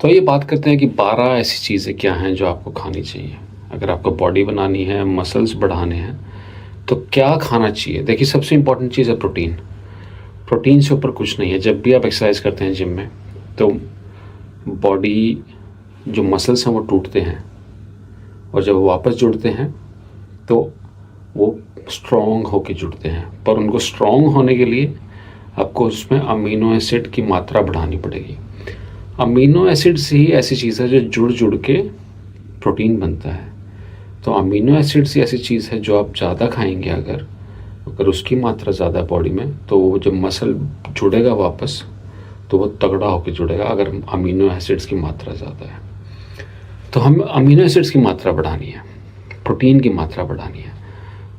तो ये बात करते हैं कि 12 ऐसी चीज़ें क्या हैं जो आपको खानी चाहिए अगर आपको बॉडी बनानी है, मसल्स बढ़ाने हैं। तो क्या खाना चाहिए? देखिए, सबसे इम्पॉर्टेंट चीज़ है प्रोटीन। प्रोटीन से ऊपर कुछ नहीं है। जब भी आप एक्सरसाइज करते हैं जिम में, तो बॉडी जो मसल्स हैं वो टूटते हैं, और जब वो वापस जुड़ते हैं तो वो स्ट्रॉन्ग होके जुड़ते हैं। पर उनको स्ट्रॉन्ग होने के लिए आपको उसमें अमीनो एसिड की मात्रा बढ़ानी पड़ेगी। अमीनो एसिड्स ही ऐसी चीज़ है जो जुड़ जुड़ के प्रोटीन बनता है। तो अमीनो एसिड्स ही ऐसी चीज़ है जो आप ज़्यादा खाएंगे, अगर उसकी मात्रा ज़्यादा है बॉडी में, तो वो जब मसल जुड़ेगा वापस तो वो तगड़ा होकर जुड़ेगा, अगर अमीनो एसिड्स की मात्रा ज़्यादा है। तो हम अमीनो एसिड्स की मात्रा बढ़ानी है, प्रोटीन की मात्रा बढ़ानी है।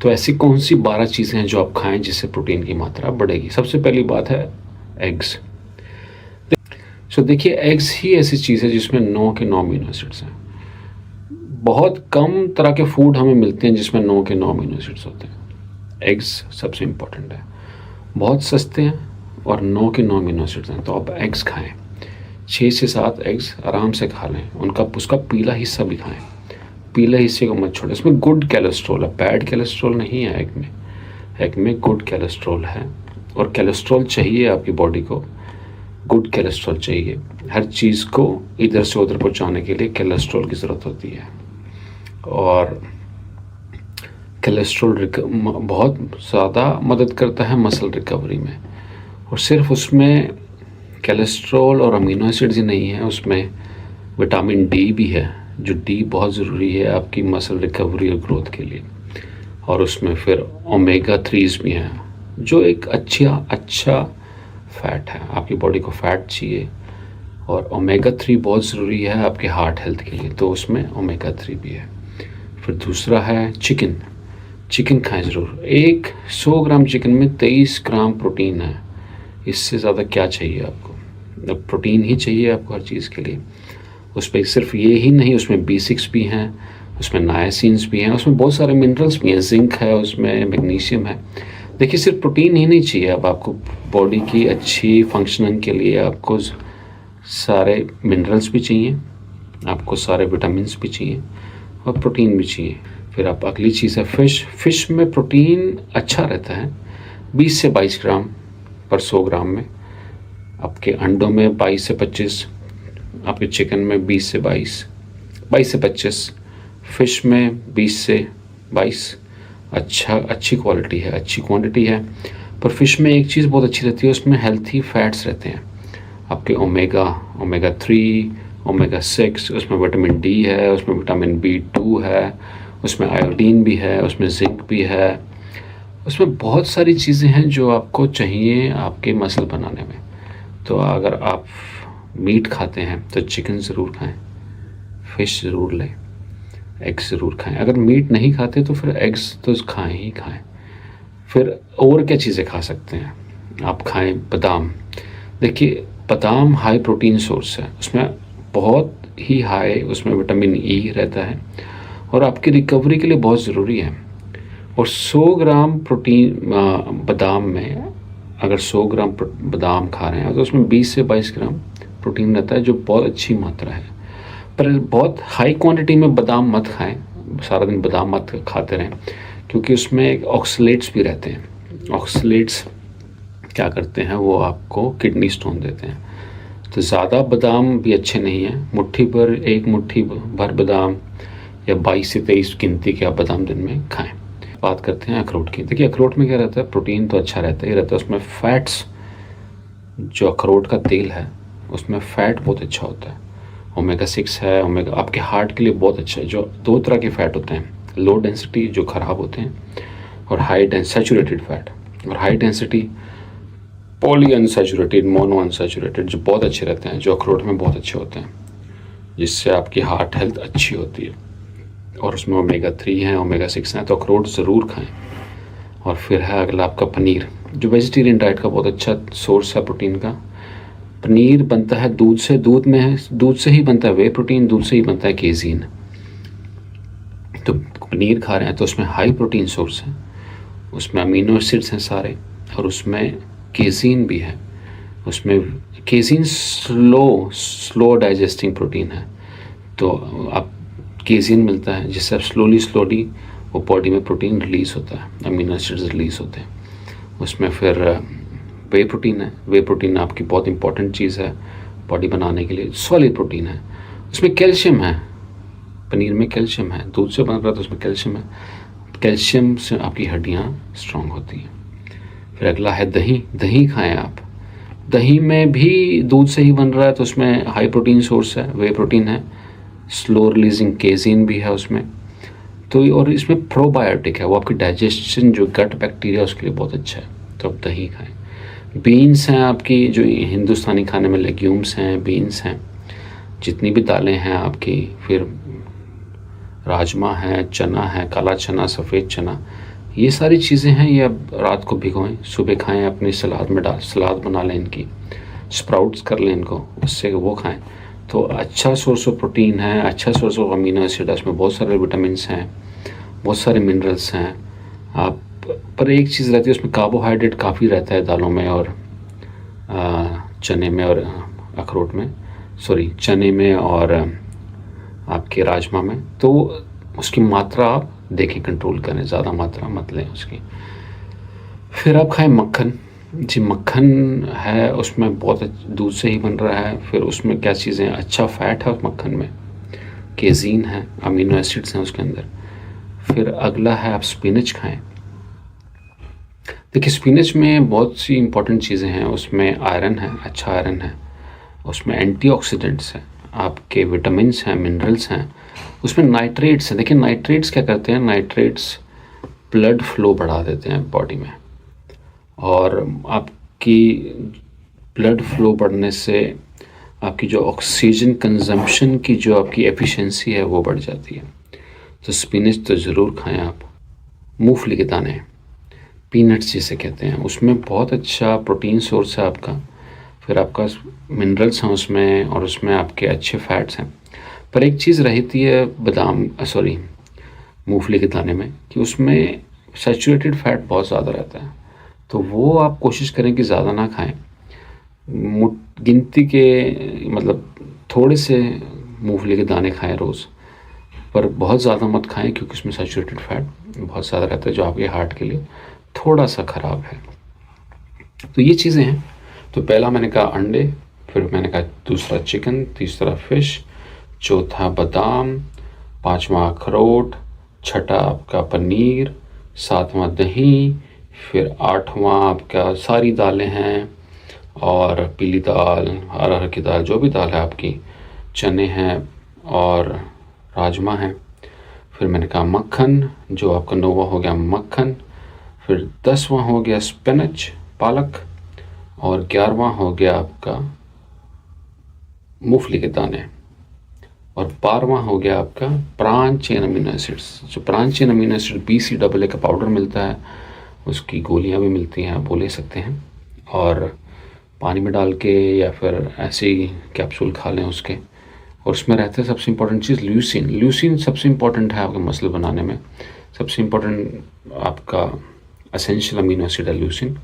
तो ऐसी कौन सी 12 चीज़ें हैं जो आप खाएं जिससे प्रोटीन की मात्रा बढ़ेगी? सबसे पहली बात है एग्स। सो देखिए, एग्स ही ऐसी चीज़ है जिसमें 9 के 9 अमीनो एसिड्स हैं। बहुत कम तरह के फूड हमें मिलते हैं जिसमें 9 के 9 अमीनो एसिड्स होते हैं। एग्स सबसे इम्पोर्टेंट है, बहुत सस्ते हैं और 9 के 9 अमीनो एसिड्स हैं। तो आप एग्स खाएं, 6 से 7 एग्स आराम से खा लें। उसका पीला हिस्सा भी खाएं, पीले हिस्से को मत छोड़ें। इसमें गुड कैलेस्ट्रॉल है, बैड कैलेस्ट्रॉल नहीं है एग में। एग में गुड कैलेस्ट्रॉल है, और कैलेस्ट्रॉल चाहिए आपकी बॉडी को। गुड कैलेस्ट्रॉल चाहिए। हर चीज़ को इधर से उधर पहुंचाने के लिए कैलेस्ट्रॉल की ज़रूरत होती है, और कैलेस्ट्रॉल बहुत ज़्यादा मदद करता है मसल रिकवरी में। और सिर्फ उसमें कैलेस्ट्रॉल और अमीनो एसिड्स ही नहीं है, उसमें विटामिन डी भी है, जो डी बहुत ज़रूरी है आपकी मसल रिकवरी और ग्रोथ के लिए। और उसमें फिर ओमेगा 3 भी हैं, जो एक अच्छा फैट है। आपकी बॉडी को फैट चाहिए, और ओमेगा 3 बहुत ज़रूरी है आपके हार्ट हेल्थ के लिए, तो उसमें ओमेगा 3 भी है। फिर दूसरा है चिकन। चिकन खाएं ज़रूर। 100 ग्राम चिकन में 23 ग्राम प्रोटीन है। इससे ज़्यादा क्या चाहिए आपको? अब प्रोटीन ही चाहिए आपको हर चीज़ के लिए। उस पर सिर्फ ये ही नहीं, उसमें B6 भी हैं, उसमें नायासिन्स भी हैं, उसमें बहुत सारे मिनरल्स भी हैं, जिंक है, उसमें मैग्नीशियम है। देखिए, सिर्फ प्रोटीन ही नहीं चाहिए। अब आपको बॉडी की अच्छी फंक्शनिंग के लिए आपको सारे मिनरल्स भी चाहिए, आपको सारे विटामिन्स भी चाहिए, और प्रोटीन भी चाहिए। फिर आप अगली चीज़ है फ़िश। फ़िश में प्रोटीन अच्छा रहता है, 20 से 22 ग्राम पर 100 ग्राम में। आपके अंडों में 22 से 25, आपके चिकन में 20 से 22 से 25, फ़िश में 20 से 22। अच्छी क्वालिटी है, अच्छी क्वांटिटी है। पर फ़िश में एक चीज़ बहुत अच्छी रहती है, उसमें हेल्थी फैट्स रहते हैं आपके, ओमेगा 3, ओमेगा 6, उसमें विटामिन डी है, उसमें विटामिन B2 है, उसमें आयोडीन भी है, उसमें जिंक भी है, उसमें बहुत सारी चीज़ें हैं जो आपको चाहिए आपके मसल बनाने में। तो अगर आप मीट खाते हैं तो चिकन ज़रूर खाएं, फ़िश ज़रूर लें, एग्स ज़रूर खाएं। अगर मीट नहीं खाते तो फिर एग्स तो खाएं ही खाएं। फिर और क्या चीज़ें खा सकते हैं आप? खाएं बादाम। देखिए, बादाम हाई प्रोटीन सोर्स है, उसमें बहुत ही हाई उसमें विटामिन ई रहता है, और आपकी रिकवरी के लिए बहुत ज़रूरी है। और 100 ग्राम प्रोटीन बादाम में, अगर 100 ग्राम बादाम खा रहे हैं तो उसमें 20 से 22 ग्राम प्रोटीन रहता है, जो बहुत अच्छी मात्रा है। पर बहुत हाई क्वांटिटी में बादाम मत खाएं, सारा दिन बादाम मत खाते रहें, क्योंकि उसमें एक ऑक्सलेट्स भी रहते हैं। ऑक्सलेट्स क्या करते हैं, वो आपको किडनी स्टोन देते हैं। तो ज़्यादा बादाम भी अच्छे नहीं हैं। एक मुट्ठी भर बादाम या 22 से 23 गिनती के आप बादाम दिन में खाएं। बात करते हैं अखरोट की। देखिए, अखरोट में क्या रहता है? प्रोटीन तो अच्छा रहता ही रहता है, उसमें फैट्स, जो अखरोट का तेल है उसमें फ़ैट बहुत अच्छा होता है। ओमेगा 6 है, ओमेगा आपके हार्ट के लिए बहुत अच्छा है। जो 2 तरह के फ़ैट होते हैं, लो डेंसिटी जो ख़राब होते हैं, और हाई सैचुरेटेड फैट, और high density poly unsaturated, mono unsaturated, जो बहुत अच्छे रहते हैं, जो अखरोट में बहुत अच्छे होते हैं, जिससे आपकी हार्ट हेल्थ अच्छी होती है। और उसमें ओमेगा 3 है, ओमेगा 6 है, तो अखरोट ज़रूर खाएं। और फिर है अगला आपका पनीर, जो वेजिटेरियन डाइट का बहुत अच्छा सोर्स है प्रोटीन का। पनीर बनता है दूध से, दूध से ही बनता है वे प्रोटीन, दूध से ही बनता है केजीन। तो पनीर खा रहे हैं तो उसमें हाई प्रोटीन सोर्स है, उसमें अमीनो एसिड्स हैं सारे, और उसमें केजीन भी है। उसमें केसिन स्लो डाइजेस्टिंग प्रोटीन है, तो आप केसिन मिलता है जिससे आप स्लोली वो बॉडी में प्रोटीन रिलीज़ होता है, अमीनो एसिड्स रिलीज़ होते हैं उसमें। फिर वे प्रोटीन है, वे प्रोटीन आपकी बहुत इंपॉर्टेंट चीज़ है बॉडी बनाने के लिए, सॉलिड प्रोटीन है। उसमें कैल्शियम है, पनीर में कैल्शियम है, दूध से बन रहा है तो उसमें कैल्शियम है, कैल्शियम से आपकी हड्डियाँ स्ट्रांग होती हैं। फिर अगला है दही, दही खाएं आप। दही में भी दूध से ही बन रहा है तो उसमें हाई प्रोटीन सोर्स है, वे प्रोटीन है, स्लो रिलीजिंग केसिन भी है उसमें। तो और इसमें प्रोबायोटिक है, वो आपकी डाइजेशन जो गट बैक्टीरिया उसके लिए बहुत अच्छा है, तो आप दही खाएं। बीन्स हैं आपकी, जो हिंदुस्तानी खाने में लेग्यूम्स हैं, बीन्स हैं, जितनी भी दालें हैं आपकी, फिर राजमा है, चना है, काला चना, सफ़ेद चना, ये सारी चीज़ें हैं। ये अब रात को भिगोएं, सुबह खाएं, अपनी सलाद में सलाद बना लें इनकी, स्प्राउट्स कर लें इनको, उससे वो खाएं। तो अच्छा सोर्स ऑफ प्रोटीन है, अच्छा सोर्स ऑफ अमीनो एसिड है, उसमें बहुत सारे विटामिन्स हैं, बहुत सारे मिनरल्स हैं। आप पर एक चीज़ रहती है उसमें, कार्बोहाइड्रेट काफ़ी रहता है दालों में और चने में और अखरोट में, सॉरी चने में और आपके राजमा में। तो उसकी मात्रा आप देखें, कंट्रोल करें, ज़्यादा मात्रा मत लें उसकी। फिर आप खाएं मक्खन जी, मक्खन है उसमें बहुत दूध से ही बन रहा है, फिर उसमें क्या चीज़ें, अच्छा फ़ैट है उस मक्खन में, केजीन है, अमीनो एसिड्स हैं उसके अंदर। फिर अगला है आप स्पिनच खाएं। देखिए स्पिनच में बहुत सी इंपॉर्टेंट चीज़ें हैं, उसमें आयरन है, अच्छा आयरन है, उसमें एंटीऑक्सीडेंट्स हैं, आपके विटामिन्स हैं, मिनरल्स हैं, उसमें नाइट्रेट्स हैं। देखिए नाइट्रेट्स क्या करते हैं, नाइट्रेट्स ब्लड फ्लो बढ़ा देते हैं बॉडी में, और आपकी ब्लड फ्लो बढ़ने से आपकी जो ऑक्सीजन कंजम्पशन की जो आपकी एफिशिएंसी है वो बढ़ जाती है। तो स्पिनच तो ज़रूर खाएं आप। मूंगफली के दाने, पीनट्स जिसे कहते हैं, उसमें बहुत अच्छा प्रोटीन सोर्स है आपका, फिर आपका मिनरल्स हैं उसमें, और उसमें आपके अच्छे फैट्स हैं। पर एक चीज़ रहती है मूंगफली के दाने में, कि उसमें सैचुरेटेड फैट बहुत ज़्यादा रहता है, तो वो आप कोशिश करें कि ज़्यादा ना खाएं। गिनती के मतलब थोड़े से मूंगफली के दाने खाएं रोज़, पर बहुत ज़्यादा मत खाएं, क्योंकि उसमें सैचुरेटेड फैट बहुत ज़्यादा रहता है जो आपके हार्ट के लिए थोड़ा सा ख़राब है। तो ये चीज़ें हैं। तो पहला मैंने कहा अंडे, फिर मैंने कहा दूसरा चिकन, तीसरा फिश, चौथा बादाम, पांचवा अखरोट, छठा आपका पनीर, सातवां दही, फिर आठवां आपका सारी दालें हैं, और पीली दाल, अरहर की दाल, जो भी दाल है आपकी, चने हैं और राजमा है। फिर मैंने कहा मक्खन, जो आपका 9वां हो गया मक्खन, फिर 10वां हो गया स्पिनच, पालक, और 11वां हो गया आपका मूंगफली के दाने, और 12वां हो गया आपका ब्रांच चेन अमीनो एसिड्स। जो branch chain amino acid BCAA का पाउडर मिलता है, उसकी गोलियां भी मिलती हैं, आप वो ले सकते हैं, और पानी में डाल के या फिर ऐसे ही कैप्सूल खा लें उसके। और उसमें रहता है सबसे इम्पोर्टेंट चीज़ ल्यूसिन। ल्यूसिन सबसे इम्पोर्टेंट है आपके मसल बनाने में, सबसे इम्पोर्टेंट आपका एसेंशियल अमीनो एसिड है ल्यूसिन,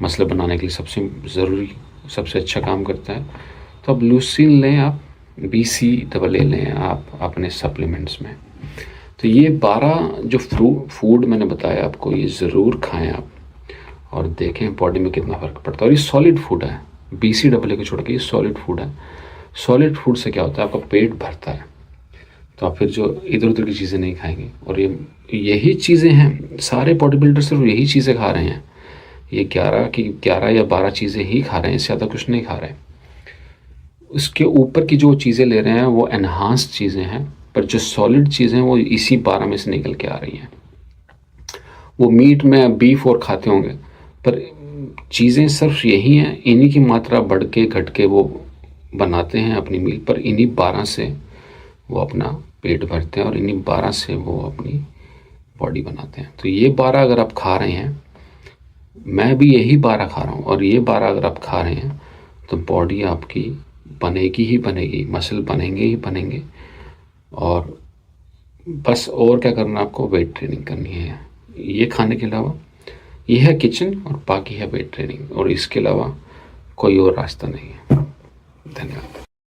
मसल बनाने के लिए सबसे ज़रूरी, सबसे अच्छा काम करता है। तो अब ल्यूसिन लें आप, BCAA लें आप अपने सप्लीमेंट्स में। तो ये 12 जो फूड मैंने बताया आपको, ये ज़रूर खाएं आप, और देखें बॉडी में कितना फ़र्क पड़ता है। और ये सॉलिड फूड है, BCAA को छोड़ के ये सॉलिड फूड है। सॉलिड फूड से क्या होता है, आपका पेट भरता है, तो आप फिर जो इधर उधर की चीज़ें नहीं खाएंगे। और यही चीज़ें हैं, सारे बॉडी बिल्डर सिर्फ यही चीज़ें खा रहे हैं, ये 11 या 12 चीज़ें ही खा रहे हैं, इससे ज़्यादा कुछ नहीं खा रहे हैं। उसके ऊपर की जो चीज़ें ले रहे हैं वो एनहांस्ड चीज़ें हैं, पर जो सॉलिड चीज़ें हैं वो इसी 12 में से निकल के आ रही हैं। वो मीट में बीफ और खाते होंगे, पर चीज़ें सिर्फ यही हैं, इन्हीं की मात्रा बढ़ के घट के वो बनाते हैं अपनी मील, पर इन्हीं 12 से वो अपना पेट भरते हैं, और इन्हीं 12 से वो अपनी बॉडी बनाते हैं। तो ये 12 अगर आप खा रहे हैं, मैं भी यही 12 खा रहा हूँ, और ये 12 अगर आप खा रहे हैं, तो बॉडी आपकी बनेगी ही बनेगी, मसल बनेंगे ही बनेंगे। और बस और क्या करना, आपको वेट ट्रेनिंग करनी है। ये खाने के अलावा ये है किचन, और बाकी है वेट ट्रेनिंग, और इसके अलावा कोई और रास्ता नहीं है। धन्यवाद।